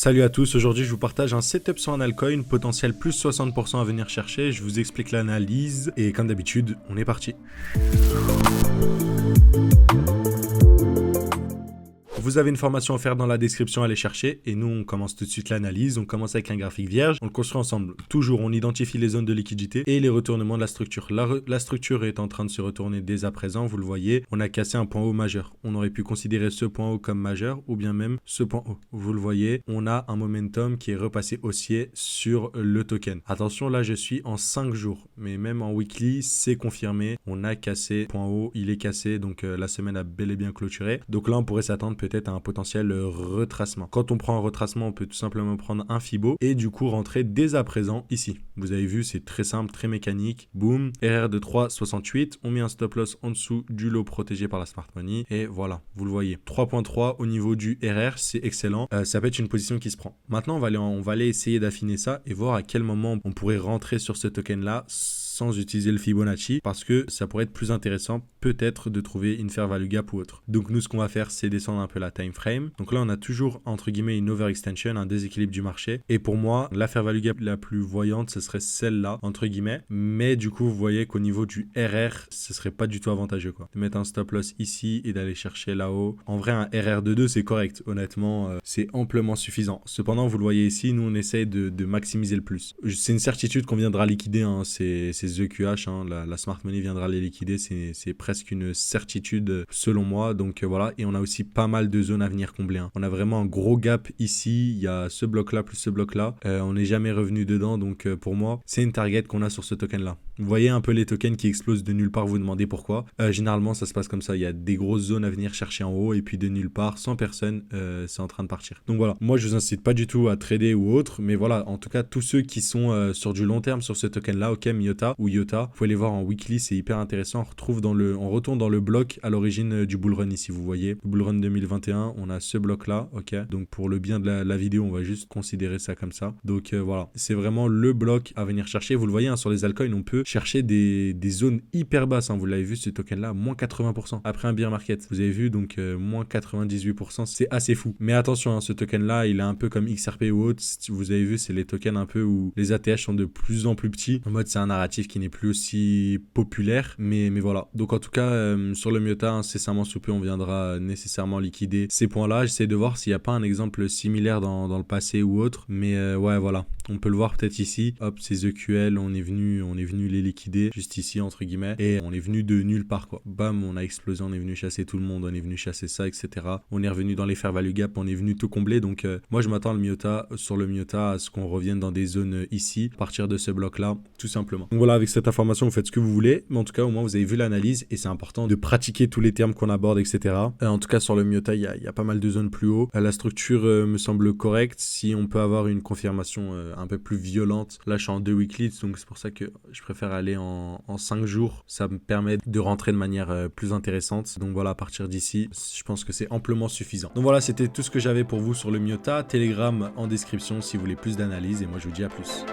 Salut à tous, aujourd'hui je vous partage un setup sur un altcoin, potentiel plus 60% à venir chercher, je vous explique l'analyse et comme d'habitude, on est parti. Vous avez une formation offerte dans la description, allez chercher. Et nous, on commence tout de suite l'analyse. On commence avec un graphique vierge. On le construit ensemble. Toujours, on identifie les zones de liquidité et les retournements de la structure. La structure est en train de se retourner dès à présent. Vous le voyez, on a cassé un point haut majeur. On aurait pu considérer ce point haut comme majeur ou bien même ce point haut. Vous le voyez, on a un momentum qui est repassé haussier sur le token. Attention, là, je suis en 5 jours. Mais même en weekly, c'est confirmé. On a cassé point haut, il est cassé. Donc, la semaine a bel et bien clôturé. Donc là, on pourrait s'attendre peut-être à un potentiel retracement. Quand on prend un retracement, on peut tout simplement prendre un Fibo et du coup rentrer dès à présent ici. Vous avez vu, c'est très simple, très mécanique. Boum, RR de 3,68. On met un stop loss en dessous du lot protégé par la Smart Money et voilà, vous le voyez. 3.3 au niveau du RR, c'est excellent. Ça peut être une position qui se prend. Maintenant, on va aller essayer d'affiner ça et voir à quel moment on pourrait rentrer sur ce token-là sans utiliser le Fibonacci parce que ça pourrait être plus intéressant peut-être de trouver une fair value gap ou autre. Donc nous, ce qu'on va faire, c'est descendre un peu la time frame. Donc là, on a toujours entre guillemets une overextension, un déséquilibre du marché. Et pour moi, la fair value gap la plus voyante, ce serait celle-là, entre guillemets. Mais du coup, vous voyez qu'au niveau du RR, ce serait pas du tout avantageux, quoi. De mettre un stop loss ici et d'aller chercher là-haut. En vrai, un RR de 2, c'est correct. Honnêtement, c'est amplement suffisant. Cependant, vous le voyez ici, nous, on essaye de maximiser le plus. C'est une certitude qu'on viendra liquider, hein, ces EQH, hein, la Smart Money viendra les liquider, c'est presque une certitude selon moi. Donc voilà, et on a aussi pas mal de zones à venir combler. Hein. On a vraiment un gros gap ici, il y a ce bloc là plus ce bloc là. On n'est jamais revenu dedans, donc pour moi, c'est une target qu'on a sur ce token là. Vous voyez un peu les tokens qui explosent de nulle part, vous vous demandez pourquoi. Généralement, ça se passe comme ça, il y a des grosses zones à venir chercher en haut et puis de nulle part, sans personne, c'est en train de partir. Donc voilà, moi je vous incite pas du tout à trader ou autre, mais voilà, en tout cas, tous ceux qui sont sur du long terme sur ce token là, ok, Myota ou Iota, vous pouvez les voir en weekly, c'est hyper intéressant. On retourne dans le bloc à l'origine du bull run ici, vous voyez. Le bull run 2021, on a ce bloc là, ok. Donc pour le bien de la vidéo, on va juste considérer ça comme ça. Donc voilà, c'est vraiment le bloc à venir chercher. Vous le voyez, hein, sur les altcoins, on peut chercher des zones hyper basses. Hein. Vous l'avez vu, ce token là, moins 80% après un bear market. Vous avez vu, donc moins 98%, c'est assez fou. Mais attention, hein, ce token là, il est un peu comme XRP ou autre. Vous avez vu, c'est les tokens un peu où les ATH sont de plus en plus petits. En mode, c'est un narratif qui n'est plus aussi populaire. Mais voilà. Donc en tout cas, sur le Myota, incessamment sous peu, on viendra nécessairement liquider ces points-là. J'essaie de voir s'il n'y a pas un exemple similaire dans le passé ou autre. Mais ouais, voilà. On peut le voir peut-être ici. Hop, ces EQL, on est venu les liquider juste ici, entre guillemets. Et on est venu de nulle part, quoi. Bam, on a explosé, on est venu chasser tout le monde, on est venu chasser ça, etc. On est revenu dans les fair value gap, on est venu tout combler. Donc moi, je m'attends sur le Myota à ce qu'on revienne dans des zones ici, à partir de ce bloc-là, tout simplement. Donc voilà, avec cette information, vous faites ce que vous voulez. Mais en tout cas, au moins, vous avez vu l'analyse et c'est important de pratiquer tous les termes qu'on aborde, etc. En tout cas, sur le Myota, il y a pas mal de zones plus haut. La structure me semble correcte. Si on peut avoir une confirmation un peu plus violente, là, je suis en 2 weekly, donc c'est pour ça que je préfère aller en 5 jours. Ça me permet de rentrer de manière plus intéressante. Donc voilà, à partir d'ici, je pense que c'est amplement suffisant. Donc voilà, c'était tout ce que j'avais pour vous sur le Myota. Telegram en description si vous voulez plus d'analyse et moi, je vous dis à plus.